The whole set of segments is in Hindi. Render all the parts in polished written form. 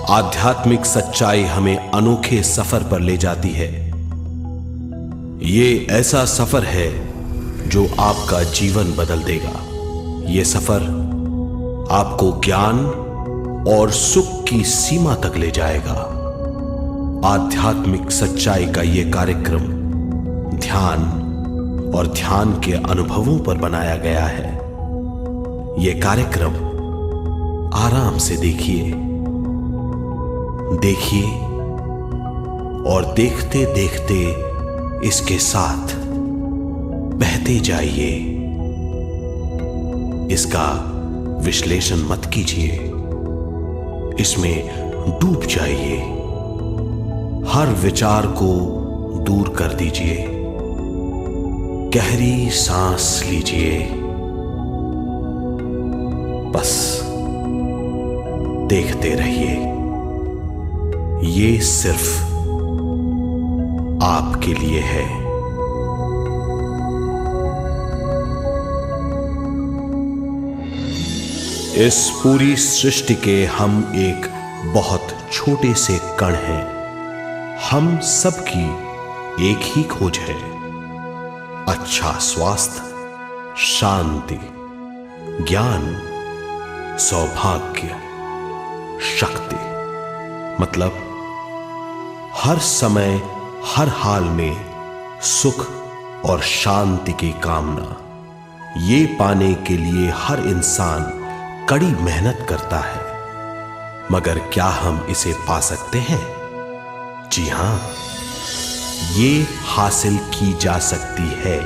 आध्यात्मिक सच्चाई हमें अनोखे सफर पर ले जाती है। ये ऐसा सफर है जो आपका जीवन बदल देगा। ये सफर आपको ज्ञान और सुख की सीमा तक ले जाएगा। आध्यात्मिक सच्चाई का ये कार्यक्रम ध्यान और ध्यान के अनुभवों पर बनाया गया है। ये कार्यक्रम आराम से देखिए और देखते देखते इसके साथ बहते जाइए। इसका विश्लेषण मत कीजिए, इसमें डूब जाइए। हर विचार को दूर कर दीजिए। गहरी सांस लीजिए। बस देखते रहिए। ये सिर्फ आपके लिए है। इस पूरी सृष्टि के हम एक बहुत छोटे से कण हैं। हम सबकी एक ही खोज है, अच्छा स्वास्थ्य, शांति, ज्ञान, सौभाग्य, शक्ति। मतलब हर समय हर हाल में सुख और शांति की कामना। ये पाने के लिए हर इंसान कड़ी मेहनत करता है, मगर क्या हम इसे पा सकते हैं? जी हां, ये हासिल की जा सकती है।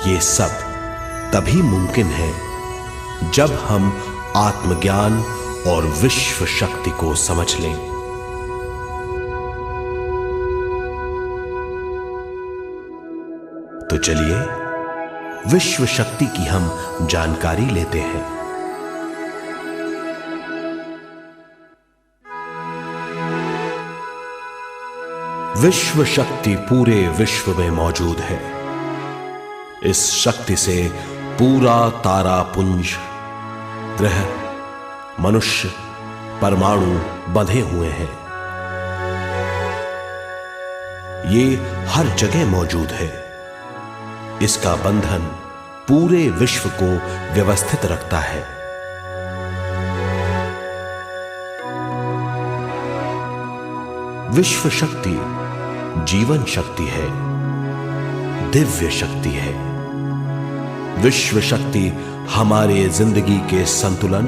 ये सब तभी मुमकिन है जब हम आत्मज्ञान और विश्व शक्ति को समझ लें। तो चलिए विश्व शक्ति की हम जानकारी लेते हैं। विश्व शक्ति पूरे विश्व में मौजूद है। इस शक्ति से पूरा तारापुंज, ग्रह, मनुष्य, परमाणु बंधे हुए हैं। ये हर जगह मौजूद है। इसका बंधन पूरे विश्व को व्यवस्थित रखता है। विश्व शक्ति जीवन शक्ति है, दिव्य शक्ति है। विश्व शक्ति हमारे जिंदगी के संतुलन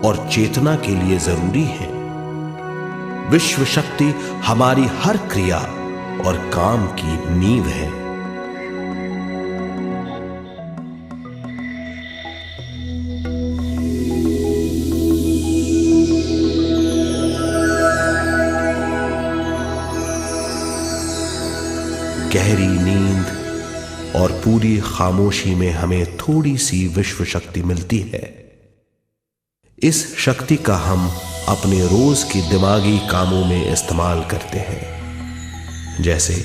और चेतना के लिए जरूरी है। विश्व शक्ति हमारी हर क्रिया और काम की नींव है। गहरी नींद और पूरी खामोशी में हमें थोड़ी सी विश्व शक्ति मिलती है। इस शक्ति का हम अपने रोज के दिमागी कामों में इस्तेमाल करते हैं, जैसे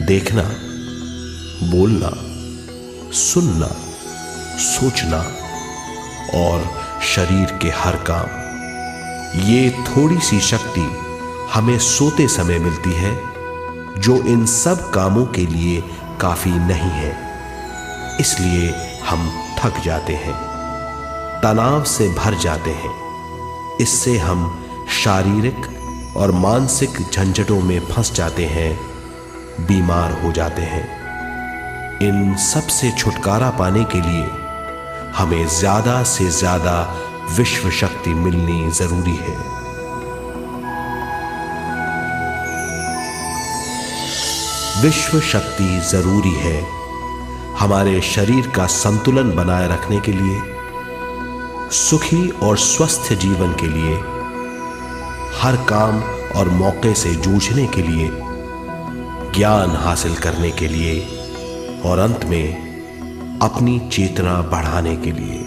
देखना, बोलना, सुनना, सोचना और शरीर के हर काम। ये थोड़ी सी शक्ति हमें सोते समय मिलती है, जो इन सब कामों के लिए काफी नहीं है। इसलिए हम थक जाते हैं, तनाव से भर जाते हैं। इससे हम शारीरिक और मानसिक झंझटों में फंस जाते हैं, बीमार हो जाते हैं। इन सब से छुटकारा पाने के लिए हमें ज्यादा से ज्यादा विश्व शक्ति मिलनी जरूरी है। विश्व शक्ति जरूरी है हमारे शरीर का संतुलन बनाए रखने के लिए, सुखी और स्वस्थ जीवन के लिए, हर काम और मौके से जूझने के लिए, ज्ञान हासिल करने के लिए और अंत में अपनी चेतना बढ़ाने के लिए।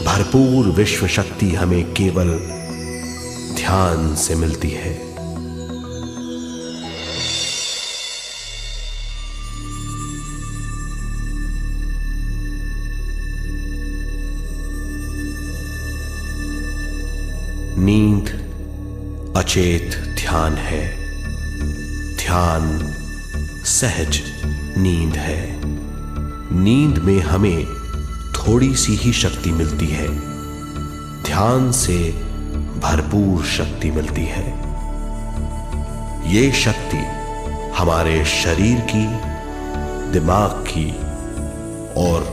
भरपूर विश्व शक्ति हमें केवल ध्यान से मिलती है। नींद अचेत ध्यान है, ध्यान सहज नींद है। नींद में हमें थोड़ी सी ही शक्ति मिलती है, ध्यान से भरपूर शक्ति मिलती है। ये शक्ति हमारे शरीर की, दिमाग की और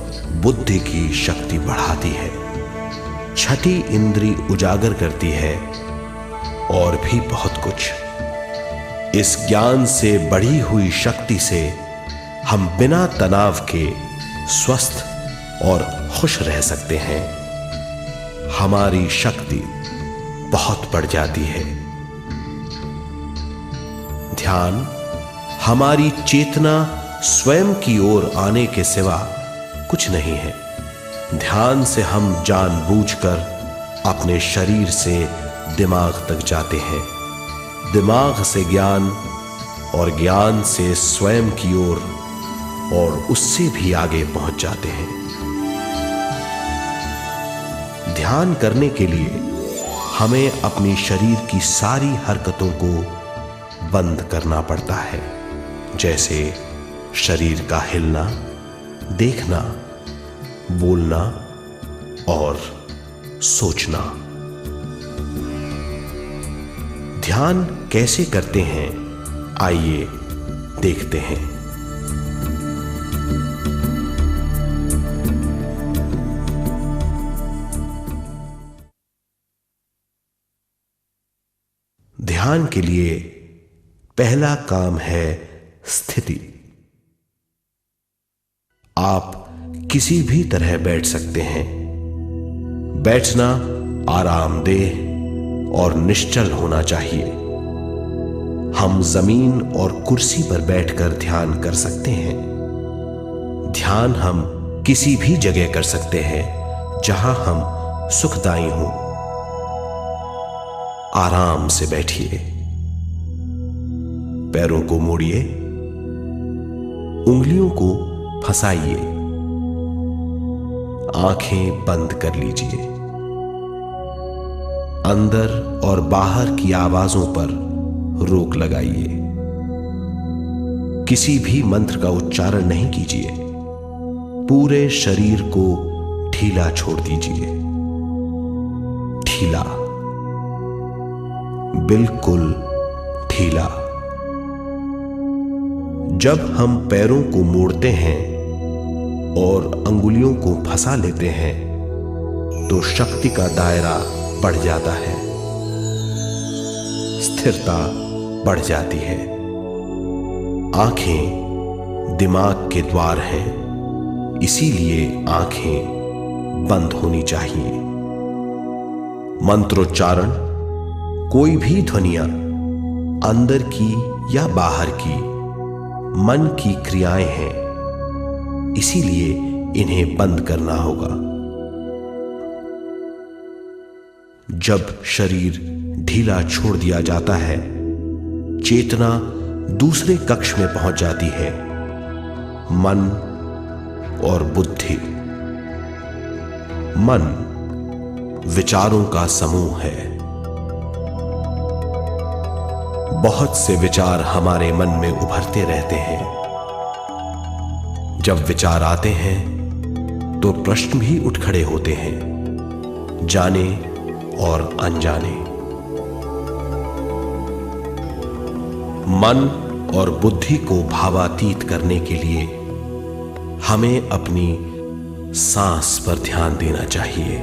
बुद्धि की शक्ति बढ़ाती है, छठी इंद्री उजागर करती है और भी बहुत कुछ। इस ज्ञान से बढ़ी हुई शक्ति से हम बिना तनाव के स्वस्थ और खुश रह सकते हैं। हमारी शक्ति बहुत बढ़ जाती है। ध्यान हमारी चेतना स्वयं की ओर आने के सिवा कुछ नहीं है। ध्यान से हम जानबूझकर अपने शरीर से दिमाग तक जाते हैं, दिमाग से ज्ञान और ज्ञान से स्वयं की ओर और उससे भी आगे पहुंच जाते हैं। ध्यान करने के लिए हमें अपनी शरीर की सारी हरकतों को बंद करना पड़ता है, जैसे शरीर का हिलना, देखना, बोलना और सोचना। ध्यान कैसे करते हैं, आइए देखते हैं। ध्यान के लिए पहला काम है स्थिति। आप किसी भी तरह बैठ सकते हैं। बैठना आरामदेह और निश्चल होना चाहिए। हम जमीन और कुर्सी पर बैठकर ध्यान कर सकते हैं। ध्यान हम किसी भी जगह कर सकते हैं जहां हम सुखदायी हों। आराम से बैठिए, पैरों को मोड़िए, उंगलियों को फंसाइए, आंखें बंद कर लीजिए। अंदर और बाहर की आवाजों पर रोक लगाइए। किसी भी मंत्र का उच्चारण नहीं कीजिए। पूरे शरीर को ढीला छोड़ दीजिए। ढीला, बिल्कुल ढीला। जब हम पैरों को मोड़ते हैं और अंगुलियों को फंसा लेते हैं तो शक्ति का दायरा बढ़ जाता है, स्थिरता बढ़ जाती है। आंखें दिमाग के द्वार हैं, इसीलिए आंखें बंद होनी चाहिए। मंत्रोच्चारण, कोई भी ध्वनियां अंदर की या बाहर की मन की क्रियाएं हैं, इसीलिए इन्हें बंद करना होगा। जब शरीर ढीला छोड़ दिया जाता है, चेतना दूसरे कक्ष में पहुंच जाती है। मन और बुद्धि। मन विचारों का समूह है। बहुत से विचार हमारे मन में उभरते रहते हैं। जब विचार आते हैं तो प्रश्न भी उठ खड़े होते हैं, जाने और अनजाने। मन और बुद्धि को भावातीत करने के लिए हमें अपनी सांस पर ध्यान देना चाहिए।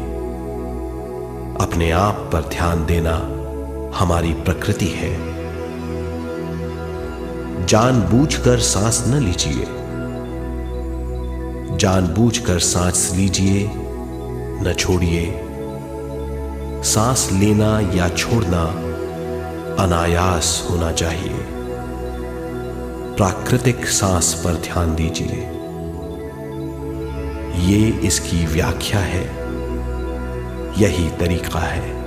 अपने आप पर ध्यान देना हमारी प्रकृति है। जानबूझकर सांस न लीजिए। जानबूझकर सांस लीजिए, न छोड़िए। सांस लेना या छोड़ना अनायास होना चाहिए। प्राकृतिक सांस पर ध्यान दीजिए। ये इसकी व्याख्या है, यही तरीका है।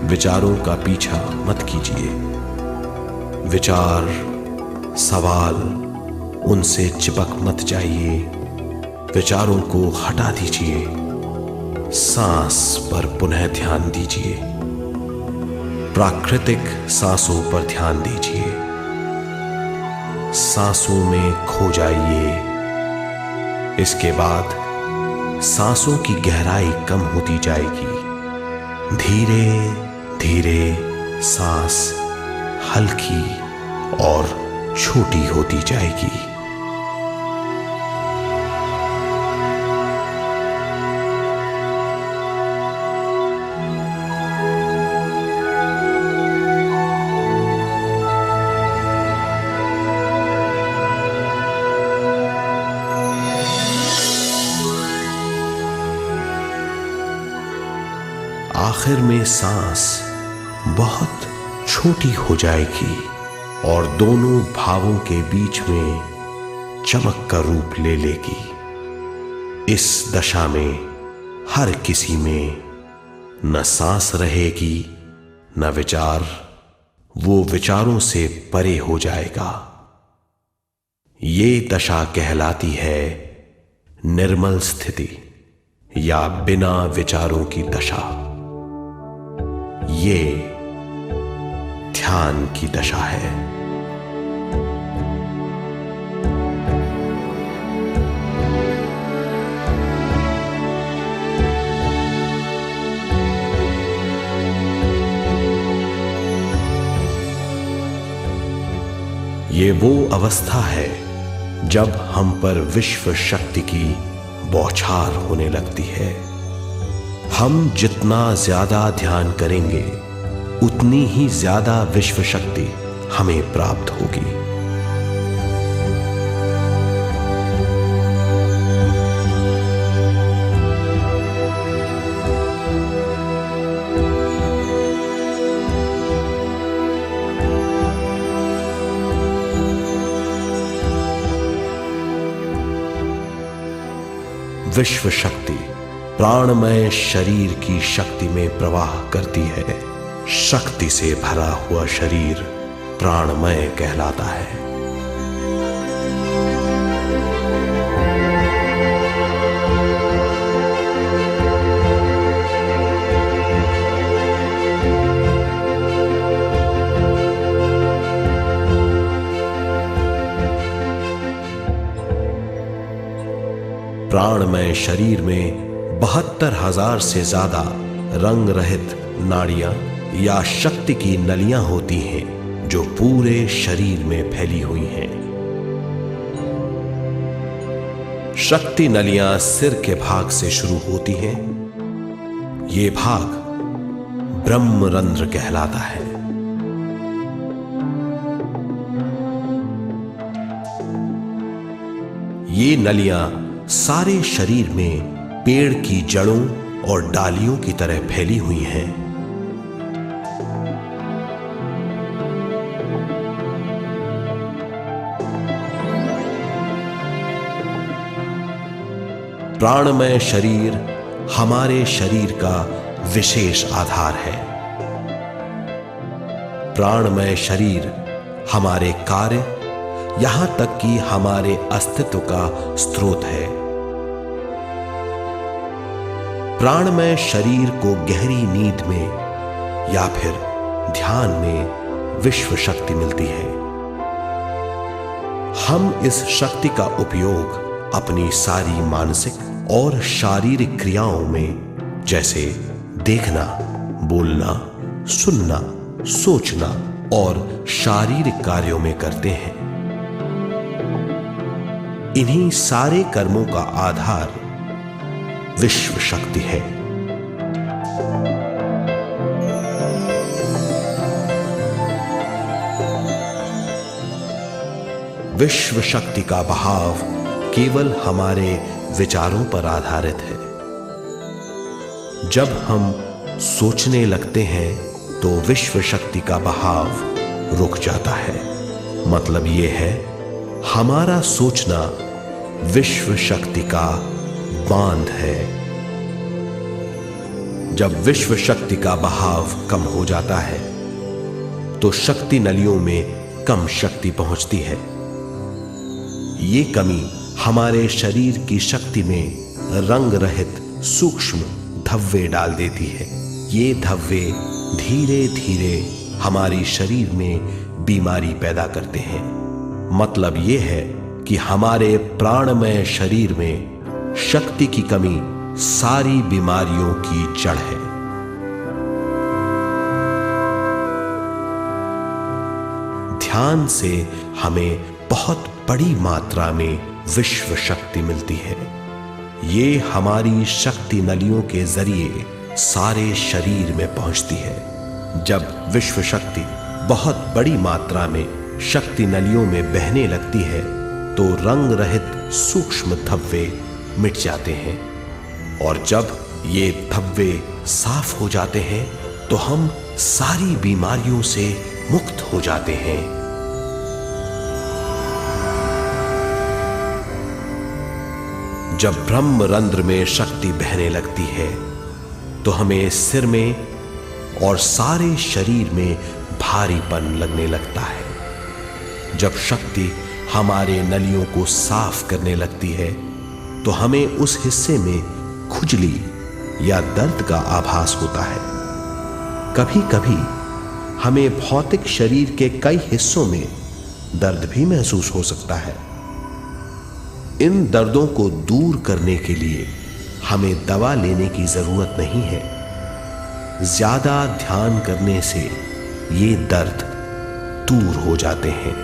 विचारों का पीछा मत कीजिए। विचार, सवाल, उनसे चिपक मत जाइए। विचारों को हटा दीजिए। सांस पर पुनः ध्यान दीजिए। प्राकृतिक सांसों पर ध्यान दीजिए। सांसों में खो जाइए। इसके बाद सांसों की गहराई कम होती जाएगी। धीरे धीरे सांस हल्की और छोटी होती जाएगी। आखिर में सांस बहुत छोटी हो जाएगी और दोनों भावों के बीच में चमक का रूप ले लेगी। इस दशा में हर किसी में न सांस रहेगी न विचार। वो विचारों से परे हो जाएगा। ये दशा कहलाती है निर्मल स्थिति या बिना विचारों की दशा। ये ध्यान की दशा है। ये वो अवस्था है जब हम पर विश्व शक्ति की बौछार होने लगती है। हम जितना ज्यादा ध्यान करेंगे उतनी ही ज्यादा विश्व शक्ति हमें प्राप्त होगी। विश्व शक्ति प्राणमय शरीर की शक्ति में प्रवाह करती है। शक्ति से भरा हुआ शरीर प्राणमय कहलाता है। प्राणमय शरीर में 72,000 से ज्यादा रंग रहित नाड़ियां या शक्ति की नलियां होती हैं जो पूरे शरीर में फैली हुई हैं। शक्ति नलियां सिर के भाग से शुरू होती हैं। ये भाग ब्रह्मरंध्र कहलाता है। ये नलियां सारे शरीर में पेड़ की जड़ों और डालियों की तरह फैली हुई हैं। प्राणमय शरीर हमारे शरीर का विशेष आधार है। प्राणमय शरीर हमारे कार्य, यहां तक कि हमारे अस्तित्व का स्रोत है। प्राणमय शरीर को गहरी नींद में या फिर ध्यान में विश्व शक्ति मिलती है। हम इस शक्ति का उपयोग अपनी सारी मानसिक और शारीरिक क्रियाओं में, जैसे देखना, बोलना, सुनना, सोचना और शारीरिक कार्यों में करते हैं। इन्हीं सारे कर्मों का आधार विश्व शक्ति है। विश्व शक्ति का बहाव केवल हमारे विचारों पर आधारित है। जब हम सोचने लगते हैं तो विश्व शक्ति का बहाव रुक जाता है। मतलब यह है, हमारा सोचना विश्व शक्ति का बांध है। जब विश्व शक्ति का बहाव कम हो जाता है तो शक्ति नलियों में कम शक्ति पहुंचती है। ये कमी हमारे शरीर की शक्ति में रंग रहित सूक्ष्म धब्बे डाल देती है। ये धब्बे धीरे धीरे हमारी शरीर में बीमारी पैदा करते हैं। मतलब ये है कि हमारे प्राणमय शरीर में शक्ति की कमी सारी बीमारियों की जड़ है। ध्यान से हमें बहुत बड़ी मात्रा में विश्व शक्ति मिलती है। ये हमारी शक्ति नलियों के जरिए सारे शरीर में पहुंचती है। जब विश्व शक्ति बहुत बड़ी मात्रा में शक्ति नलियों में बहने लगती है तो रंग रहित सूक्ष्म धब्बे मिट जाते हैं, और जब ये धब्बे साफ हो जाते हैं तो हम सारी बीमारियों से मुक्त हो जाते हैं। जब ब्रह्म रंध्र में शक्ति बहने लगती है तो हमें सिर में और सारे शरीर में भारीपन लगने लगता है। जब शक्ति हमारे नलियों को साफ करने लगती है तो हमें उस हिस्से में खुजली या दर्द का आभास होता है। कभी कभी हमें भौतिक शरीर के कई हिस्सों में दर्द भी महसूस हो सकता है। इन दर्दों को दूर करने के लिए हमें दवा लेने की जरूरत नहीं है। ज्यादा ध्यान करने से ये दर्द दूर हो जाते हैं।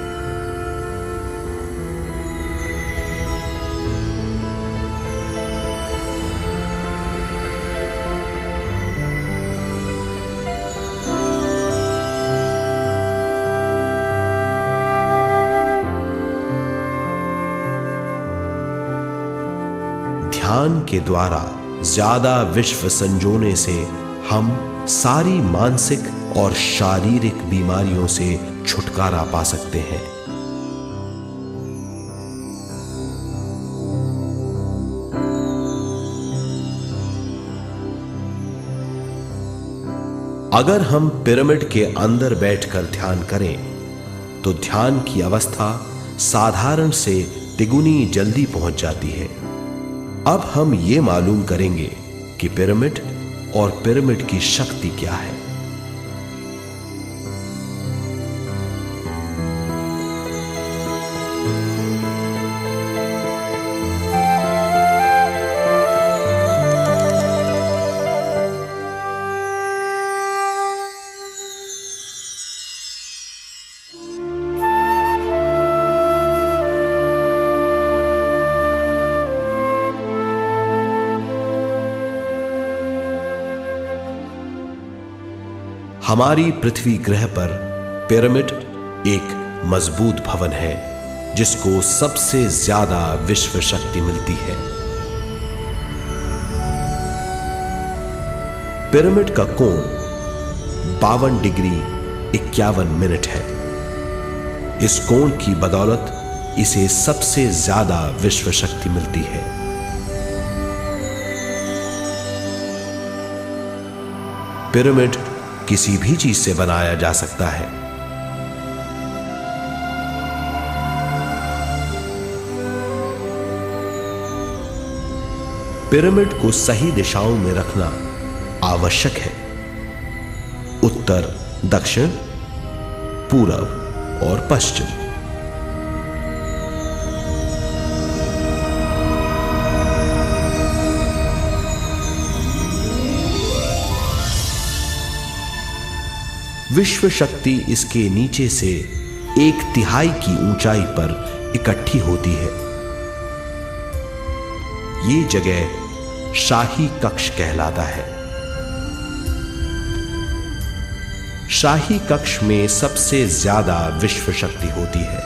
ध्यान के द्वारा ज्यादा विश्व संजोने से हम सारी मानसिक और शारीरिक बीमारियों से छुटकारा पा सकते हैं। अगर हम पिरामिड के अंदर बैठकर ध्यान करें तो ध्यान की अवस्था साधारण से तिगुनी जल्दी पहुंच जाती है। अब हम ये मालूम करेंगे कि पिरामिड और पिरामिड की शक्ति क्या है। हमारी पृथ्वी ग्रह पर पिरामिड एक मजबूत भवन है जिसको सबसे ज्यादा विश्व शक्ति मिलती है। पिरामिड का कोण 52 डिग्री 51 मिनट है। इस कोण की बदौलत इसे सबसे ज्यादा विश्व शक्ति मिलती है। पिरामिड किसी भी चीज से बनाया जा सकता है। पिरामिड को सही दिशाओं में रखना आवश्यक है। उत्तर, दक्षिण, पूरब और पश्चिम। विश्व शक्ति इसके नीचे से 1/3 की ऊंचाई पर इकट्ठी होती है। ये जगह शाही कक्ष कहलाता है। शाही कक्ष में सबसे ज्यादा विश्व शक्ति होती है।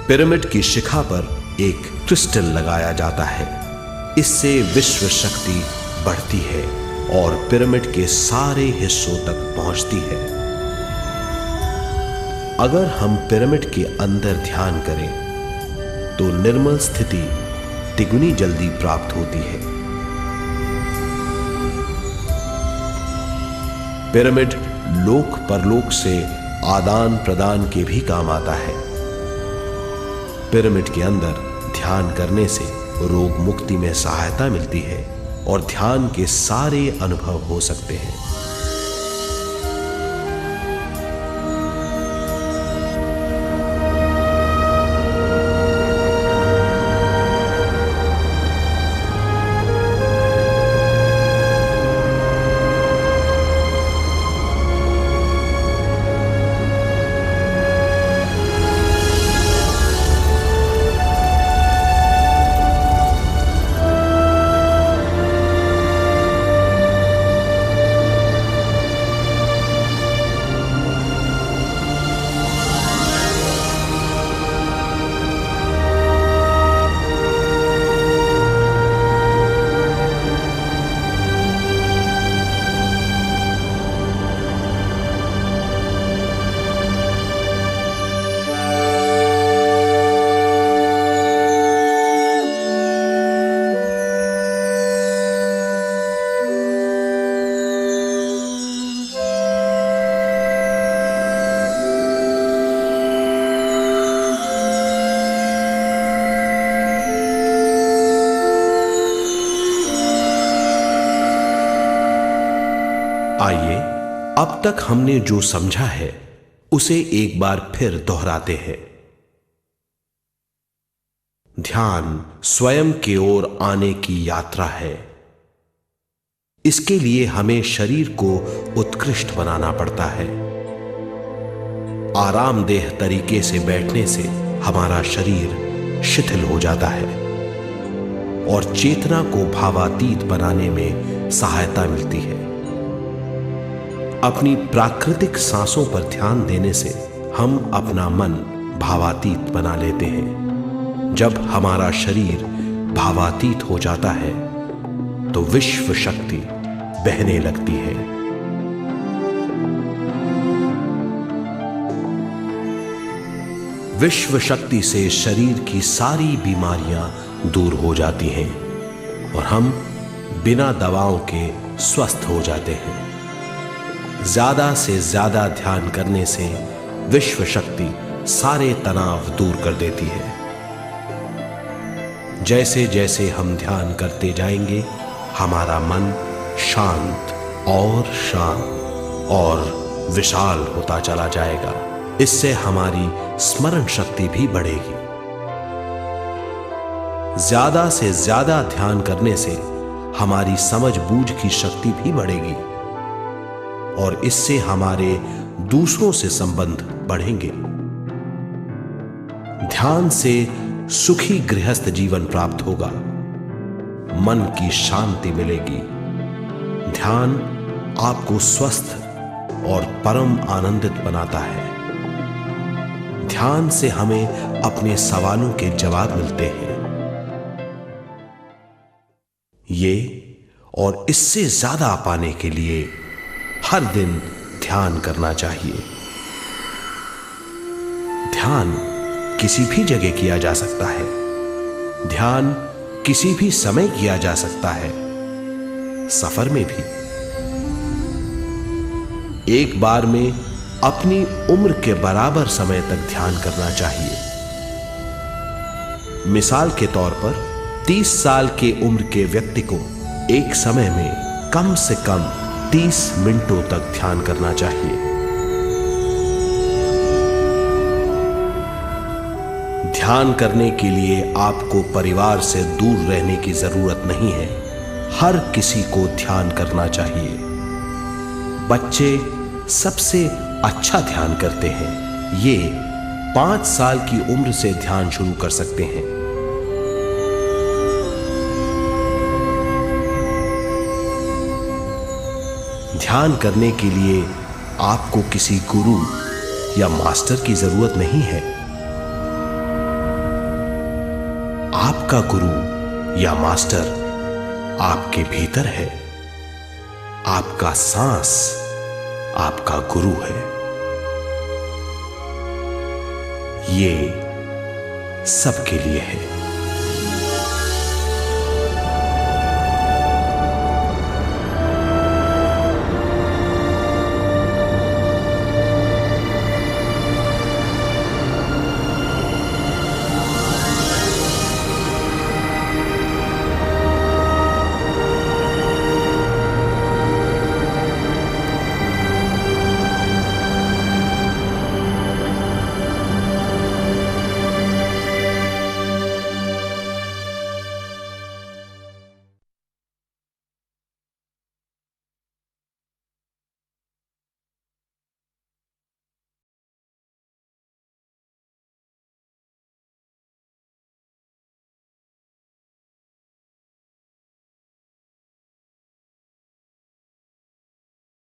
पिरामिड की शिखा पर एक क्रिस्टल लगाया जाता है। इससे विश्व शक्ति बढ़ती है और पिरामिड के सारे हिस्सों तक पहुंचती है। अगर हम पिरामिड के अंदर ध्यान करें तो निर्मल स्थिति तिगुनी जल्दी प्राप्त होती है। पिरामिड लोक परलोक से आदान प्रदान के भी काम आता है। पिरामिड के अंदर ध्यान करने से रोग मुक्ति में सहायता मिलती है और ध्यान के सारे अनुभव हो सकते हैं। आइए अब तक हमने जो समझा है उसे एक बार फिर दोहराते हैं। ध्यान स्वयं की ओर आने की यात्रा है। इसके लिए हमें शरीर को उत्कृष्ट बनाना पड़ता है। आरामदेह तरीके से बैठने से हमारा शरीर शिथिल हो जाता है और चेतना को भावातीत बनाने में सहायता मिलती है। अपनी प्राकृतिक सांसों पर ध्यान देने से हम अपना मन भावातीत बना लेते हैं। जब हमारा शरीर भावातीत हो जाता है तो विश्व शक्ति बहने लगती है। विश्व शक्ति से शरीर की सारी बीमारियां दूर हो जाती हैं और हम बिना दवाओं के स्वस्थ हो जाते हैं। ज्यादा से ज्यादा ध्यान करने से विश्व शक्ति सारे तनाव दूर कर देती है। जैसे जैसे हम ध्यान करते जाएंगे हमारा मन शांत और विशाल होता चला जाएगा। इससे हमारी स्मरण शक्ति भी बढ़ेगी। ज्यादा से ज्यादा ध्यान करने से हमारी समझ बूझ की शक्ति भी बढ़ेगी और इससे हमारे दूसरों से संबंध बढ़ेंगे। ध्यान से सुखी गृहस्थ जीवन प्राप्त होगा, मन की शांति मिलेगी। ध्यान आपको स्वस्थ और परम आनंदित बनाता है। ध्यान से हमें अपने सवालों के जवाब मिलते हैं। ये और इससे ज्यादा पाने के लिए हर दिन ध्यान करना चाहिए। ध्यान किसी भी जगह किया जा सकता है। ध्यान किसी भी समय किया जा सकता है, सफर में भी। एक बार में अपनी उम्र के बराबर समय तक ध्यान करना चाहिए। मिसाल के तौर पर 30 साल के उम्र के व्यक्ति को एक समय में कम से कम 30 मिनटों तक ध्यान करना चाहिए। ध्यान करने के लिए आपको परिवार से दूर रहने की जरूरत नहीं है। हर किसी को ध्यान करना चाहिए। बच्चे सबसे अच्छा ध्यान करते हैं। ये 5 साल की उम्र से ध्यान शुरू कर सकते हैं। ध्यान करने के लिए आपको किसी गुरु या मास्टर की जरूरत नहीं है। आपका गुरु या मास्टर आपके भीतर है। आपका सांस आपका गुरु है। ये सबके लिए है।